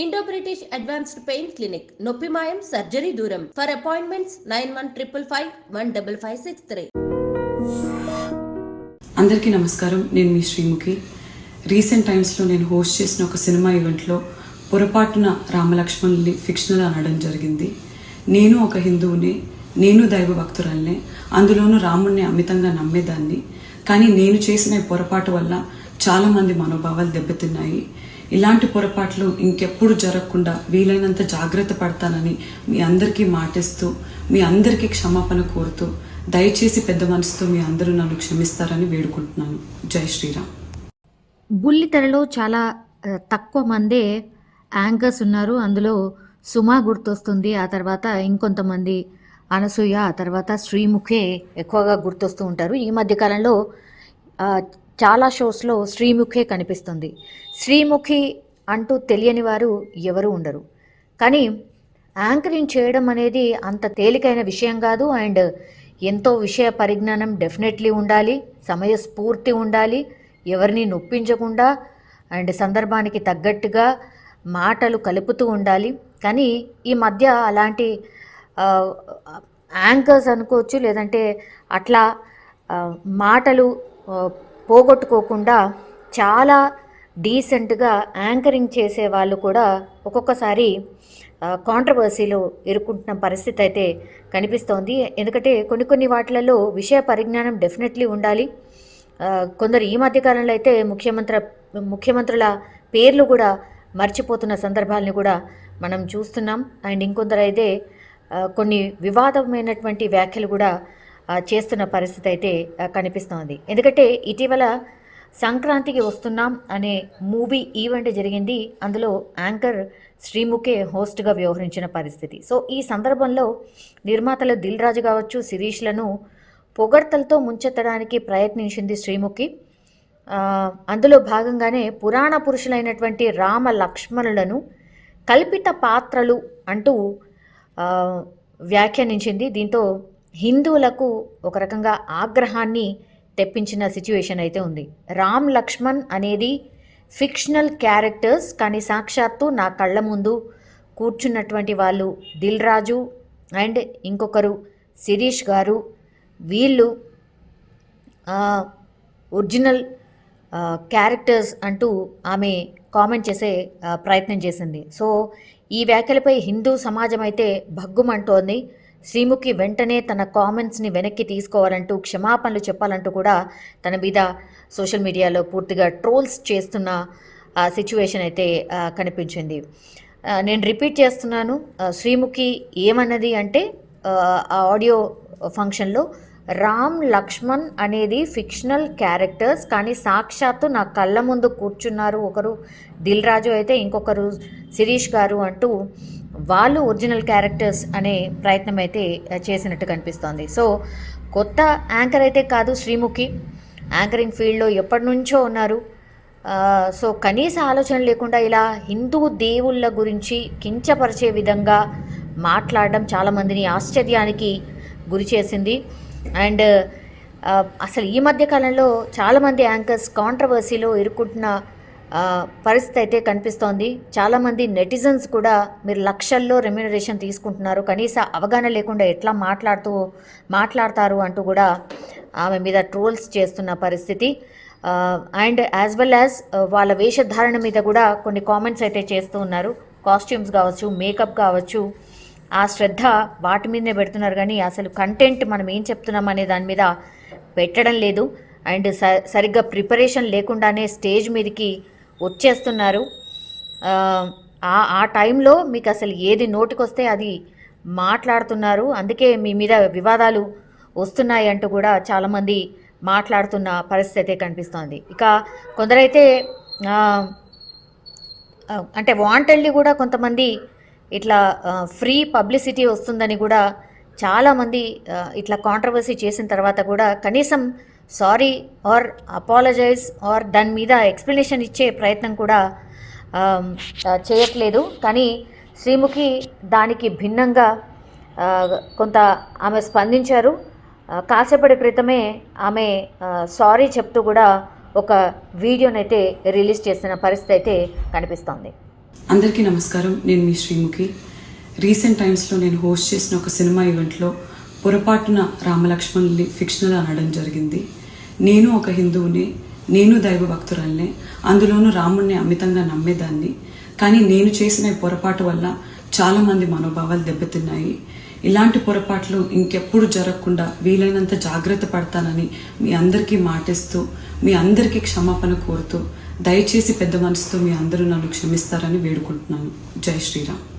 Indo British advanced pain clinic నొప్పి మాయం surgery దూరం. For appointments 9155515563. అందరికీ నమస్కారం. నేను మీ శ్రీముఖి. రీసెంట్ టైమ్స్లో నేను హోస్ట్ చేసిన ఒక సినిమా ఈవెంట్లో పొరపాటున రామలక్ష్మణుల్ని ఫిక్షనల్ అనడం జరిగింది. నేను ఒక హిందువుని, నేను దైవ భక్తురాల్ని, అందులోనూ రాముణ్ణి అమితంగా నమ్మేదాన్ని. కానీ నేను చేసిన ఈ పొరపాటు వల్ల చాలామంది మనోభావాలు దెబ్బతిన్నాయి. ఇలాంటి పొరపాట్లు ఇంకెప్పుడు జరగకుండా వీలైనంత జాగ్రత్త పడతానని మీ అందరికీ మాటిస్తూ, మీ అందరికీ క్షమాపణ కోరుతూ, దయచేసి పెద్ద మనసుతో మీ అందరూ నన్ను క్షమిస్తారని వేడుకుంటున్నాను. జై శ్రీరామ్. బుల్లితెరలో చాలా తక్కువ మందే యాంకర్స్ ఉన్నారు. అందులో సుమా గుర్తొస్తుంది, ఆ తర్వాత ఇంకొంతమంది అనసూయ, ఆ తర్వాత శ్రీముఖే ఎక్కువగా గుర్తొస్తూ ఉంటారు. ఈ మధ్యకాలంలో చాలా షోస్లో శ్రీముఖే కనిపిస్తుంది. శ్రీముఖి అంటూ తెలియని వారు ఎవరు ఉండరు. కానీ యాంకరింగ్ చేయడం అనేది అంత తేలికైన విషయం కాదు. అండ్ ఎంతో విషయ పరిజ్ఞానం డెఫినెట్లీ ఉండాలి, సమయస్ఫూర్తి ఉండాలి, ఎవరిని నొప్పించకుండా అండ్ సందర్భానికి తగ్గట్టుగా మాటలు కలుపుతూ ఉండాలి. కానీ ఈ మధ్య అలాంటి యాంకర్స్ అనుకోవచ్చు, లేదంటే అట్లా మాటలు పోగొట్టుకోకుండా చాలా డీసెంట్గా యాంకరింగ్ చేసే వాళ్ళు కూడా ఒక్కొక్కసారి కాంట్రవర్సీలో ఇరుక్కుంటున్న పరిస్థితి అయితే కనిపిస్తోంది. ఎందుకంటే కొన్ని వాటిలలో విషయ పరిజ్ఞానం డెఫినెట్లీ ఉండాలి. కొందరు ఈ మధ్యకాలంలో అయితే ముఖ్యమంత్రుల పేర్లు కూడా మర్చిపోతున్న సందర్భాలని కూడా మనం చూస్తున్నాం. అండ్ ఇంకొందరు అయితే కొన్ని వివాదమైనటువంటి వ్యాఖ్యలు కూడా చేస్తున్న పరిస్థితి అయితే కనిపిస్తోంది. ఎందుకంటే ఇటీవల సంక్రాంతికి వస్తున్నాం అనే మూవీ ఈవెంట్ జరిగింది. అందులో యాంకర్ శ్రీముఖే హోస్ట్గా వ్యవహరించిన పరిస్థితి. సో ఈ సందర్భంలో నిర్మాతలు దిల్ రాజు కావచ్చు, శిరీష్లను పొగడ్తలతో ముంచెత్తడానికి ప్రయత్నించింది శ్రీముఖి. అందులో భాగంగానే పురాణ పురుషులైనటువంటి రామ లక్ష్మణులను కల్పిత పాత్రలు అంటూ వ్యాఖ్యానించింది. దీంతో హిందువులకు ఒక రకంగా ఆగ్రహాన్ని తెప్పించిన సిచ్యువేషన్ అయితే ఉంది. రామ్ లక్ష్మణ్ అనేది ఫిక్షనల్ క్యారెక్టర్స్, కానీ సాక్షాత్తు నా కళ్ళ ముందు కూర్చున్నటువంటి వాళ్ళు దిల్ రాజు అండ్ ఇంకొకరు శిరీష్ గారు. వీళ్ళు ఒరిజినల్ క్యారెక్టర్స్ అంటూ ఆమె కామెంట్ చేసే ప్రయత్నం చేసింది. సో ఈ వ్యాఖ్యలపై హిందూ సమాజం అయితే భగ్గుమంటోంది. శ్రీముఖి వెంటనే తన కామెంట్స్ని వెనక్కి తీసుకోవాలంటూ, క్షమాపణలు చెప్పాలంటూ కూడా తన మీద సోషల్ మీడియాలో పూర్తిగా ట్రోల్స్ చేస్తున్న సిచ్యువేషన్ అయితే కనిపించింది. నేను రిపీట్ చేస్తున్నాను, శ్రీముఖి ఏమన్నది అంటే ఆ ఆడియో ఫంక్షన్లో రామ్ లక్ష్మణ్ అనేది ఫిక్షనల్ క్యారెక్టర్స్, కానీ సాక్షాత్తు నా కళ్ళ ముందు కూర్చున్నారు. ఒకరు దిల్ రాజు అయితే ఇంకొకరు శిరీష్ గారు అంటూ వాళ్ళు ఒరిజినల్ క్యారెక్టర్స్ అనే ప్రయత్నం అయితే చేసినట్టు కనిపిస్తోంది. సో కొత్త యాంకర్ అయితే కాదు శ్రీముఖి, యాంకరింగ్ ఫీల్డ్లో ఎప్పటి నుంచో ఉన్నారు. సో కనీస ఆలోచన లేకుండా ఇలా హిందూ దేవుళ్ళ గురించి కించపరిచే విధంగా మాట్లాడడం చాలామందిని ఆశ్చర్యానికి గురి చేసింది. అండ్ అసలు ఈ మధ్యకాలంలో చాలామంది యాంకర్స్ కాంట్రవర్సీలో ఇరుక్కుంటున్న పరిస్థితి అయితే కనిపిస్తోంది. చాలామంది నెటిజన్స్ కూడా మీరు లక్షల్లో రెమ్యూనరేషన్ తీసుకుంటున్నారు, కనీస అవగాహన లేకుండా ఎట్లా మాట్లాడతారు అంటూ కూడా ఆమె మీద ట్రోల్స్ చేస్తున్న పరిస్థితి. అండ్ యాజ్ వెల్ యాజ్ వాళ్ళ వేషధారణ మీద కూడా కొన్ని కామెంట్స్ అయితే చేస్తూ ఉన్నారు. కాస్ట్యూమ్స్ కావచ్చు, మేకప్ కావచ్చు, ఆ శ్రద్ధ వాటి మీదనే పెడుతున్నారు, కానీ అసలు కంటెంట్ మనం ఏం చెప్తున్నాం అనే దాని మీద పెట్టడం లేదు. అండ్ సరిగ్గా ప్రిపరేషన్ లేకుండానే స్టేజ్ మీదకి వచ్చేస్తున్నారు. ఆ టైంలో మీకు అసలు ఏది నోటికొస్తే అది మాట్లాడుతున్నారు. అందుకే మీ మీద వివాదాలు వస్తున్నాయి అంటూ కూడా చాలామంది మాట్లాడుతున్న పరిస్థితి అయితే కనిపిస్తోంది. ఇక కొందరైతే అంటే వాంటెడ్లీ కూడా కొంతమంది ఇట్లా ఫ్రీ పబ్లిసిటీ వస్తుందని కూడా చాలామంది ఇట్లా కాంట్రవర్సీ చేసిన తర్వాత కూడా కనీసం సారీ ఆర్ అపాలజైజ్ ఆర్ దాని మీద ఎక్స్ప్లెనేషన్ ఇచ్చే ప్రయత్నం కూడా చేయట్లేదు. కానీ శ్రీముఖి దానికి భిన్నంగా కొంత ఆమె స్పందించారు. కాసేపటి క్రితమే ఆమె సారీ చెప్తూ కూడా ఒక వీడియోనైతే రిలీజ్ చేసిన పరిస్థితి అయితే కనిపిస్తోంది. అందరికీ నమస్కారం. నేను మీ శ్రీముఖి. రీసెంట్ టైమ్స్లో నేను హోస్ట్ చేసిన ఒక సినిమా ఈవెంట్లో పొరపాటున రామలక్ష్మణుల్ని ఫిక్షనల్ అనడం జరిగింది. నేను ఒక హిందువుని, నేను దైవ భక్తురాల్నే, అందులోనూ రాముణ్ణి అమితంగా నమ్మేదాన్ని. కానీ నేను చేసిన ఈ పొరపాటు వల్ల చాలామంది మనోభావాలు దెబ్బతిన్నాయి. ఇలాంటి పొరపాట్లు ఇంకెప్పుడు జరగకుండా వీలైనంత జాగ్రత్త పడతానని మీ అందరికీ మాటిస్తూ, మీ అందరికీ క్షమాపణ కోరుతూ, దయచేసి పెద్ద మనసుతో మీ అందరూ నన్ను క్షమిస్తారని వేడుకుంటున్నాను. జై శ్రీరామ్.